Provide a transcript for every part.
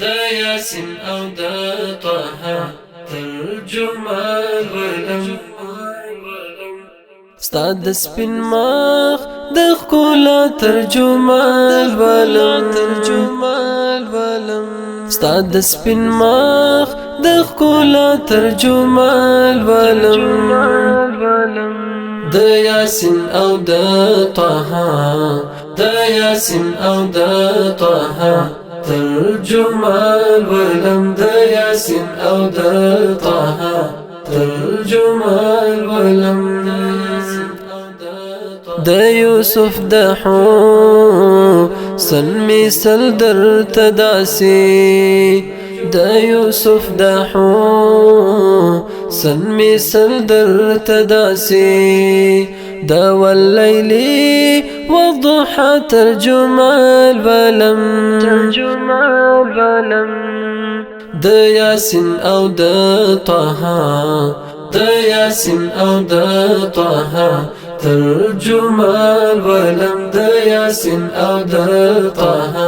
دا یاسین او دا طه ترجمه ولم ستا د سپین مخ د ښکلا ترجمه ولم ستا د سپین مخ د ښکلا ترجمه ولم د یاسین او د طه د یاسین او د طه ترجمه ولم د یاسین او د طه ترجمه ولم د یوسف د حسن مثل درته داسي د یوسف د حسن مثل درته داسي د والليل والضحى ترجمه البلم د یاسین او د طه د یاسین او د طه ترجمه الولم د یاسین او د طه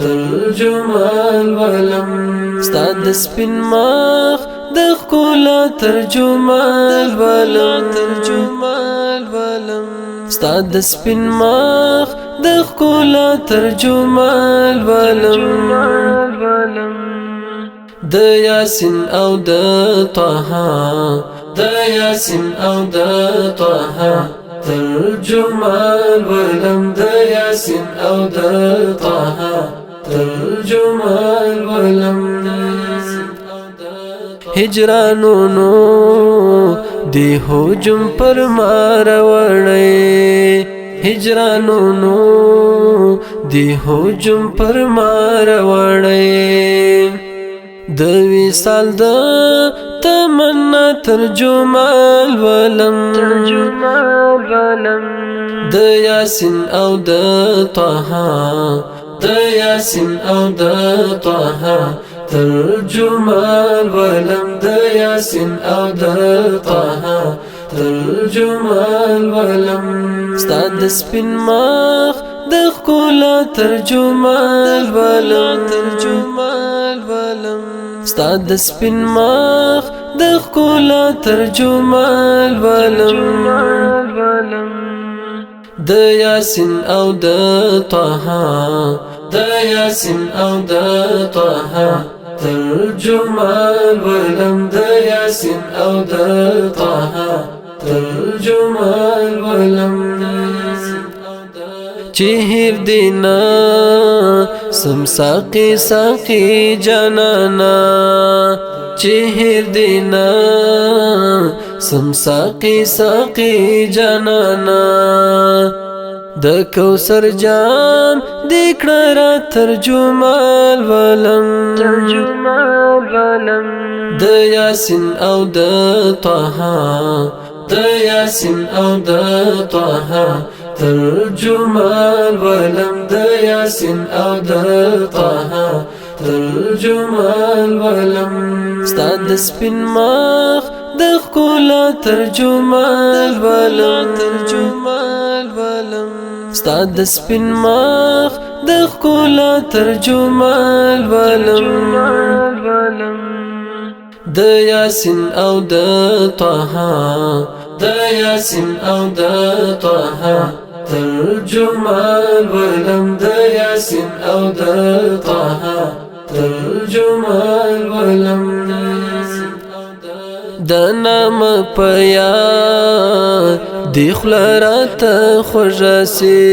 ترجمه الولم ستا د سپین مخ د ښکلا ترجمه الولم ستا د سپین مخ د ښکلا ترجمه الولم د یاسین او د طه د یاسین او د طه ترجمه الولم د یاسین او د طه ترجمه الولم هجرانونو دی هجوم پر مار وړی هجرانونو دی هجوم پر مار وړی د وصال د تمنا ترجمه الولم د یاسین او د طه د یاسین او د طه ترجمه الولم د یاسین او د طه ترجمه الولم ستا د سپین مخ د ښکلا ترجمه الولم ستا د سپین مخ د ښکلا ترجمه الولم د یاسین او د طه د یاسین او د طه ترجمه الولم د یاسین او د طه ترجمه الولم چهر دینا سم ساقی ساقی جانانا چهر دینا سم ساقی ساقی جانانا د کوثر جام دکړه را ترجمه الولم د یاسین او د طه د یاسین او د طه ترجمه الولم د یاسین او د طه ترجمه الولم ستا د سپین مخ د ښکلا ترجمه الولم ستا د سپین مخ د ښکلا ترجمه الولم د یاسین او د طه د یاسین او د طه ترجمه الولم د یاسین او د طه ترجمه الولم د نام په یاد دی خوله راته خوږه سي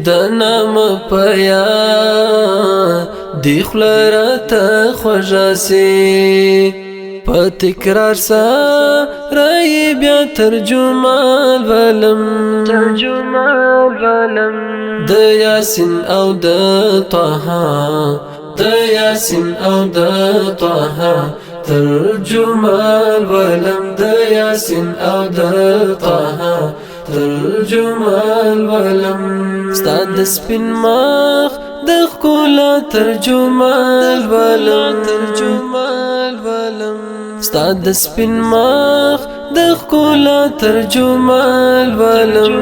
د نام په یاد دی خوله راته خوږه سي په تکرار سره یې بیا ترجمه الولم د یاسین او د طه د یاسین او د طه ترجمه الولم د یاسین او د طه ترجمه الولم ستا د سپین مخ د ښکلا ترجمه الولم ستا د سپین مخ د ښکلا ترجمه الولم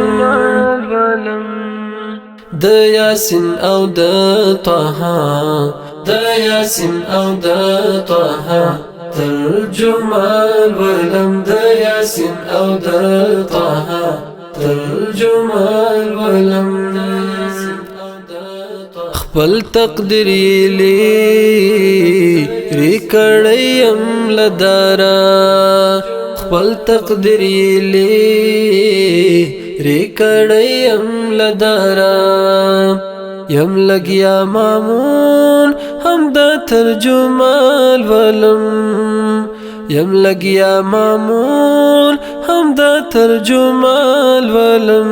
د یاسین او د طه دا یاسین او دا طه ترجمان ولم دا یاسین او دا طه ترجمان ولم خپل تقدیر لیری کړیم لدارا خپل تقدیر لیری کړیم لدارا یم لګیا مامون هم دا ترجمان ولم یم لګیا مامون هم دا ترجمان ولم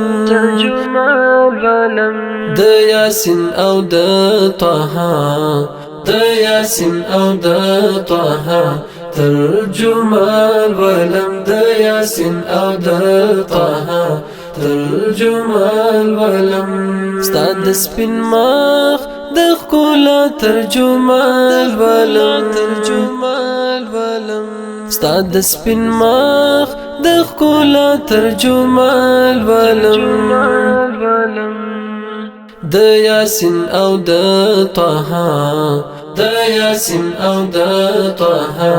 د یاسین او د طه د یاسین او د طه ترجمان ولم د یاسین او د طه ترجمان ولم استاد سپین مخ د ښکلا ترجمان ولم استاد سپین مخ د ښکلا ترجمان ولم د یاسین او د طه د یاسین او د طه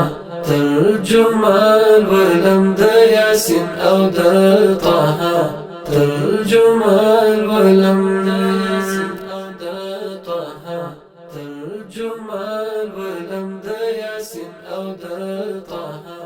ترجمان ولم د یاسین او د طه ترجمان ولم ترجمان ولم د یاسین او د طه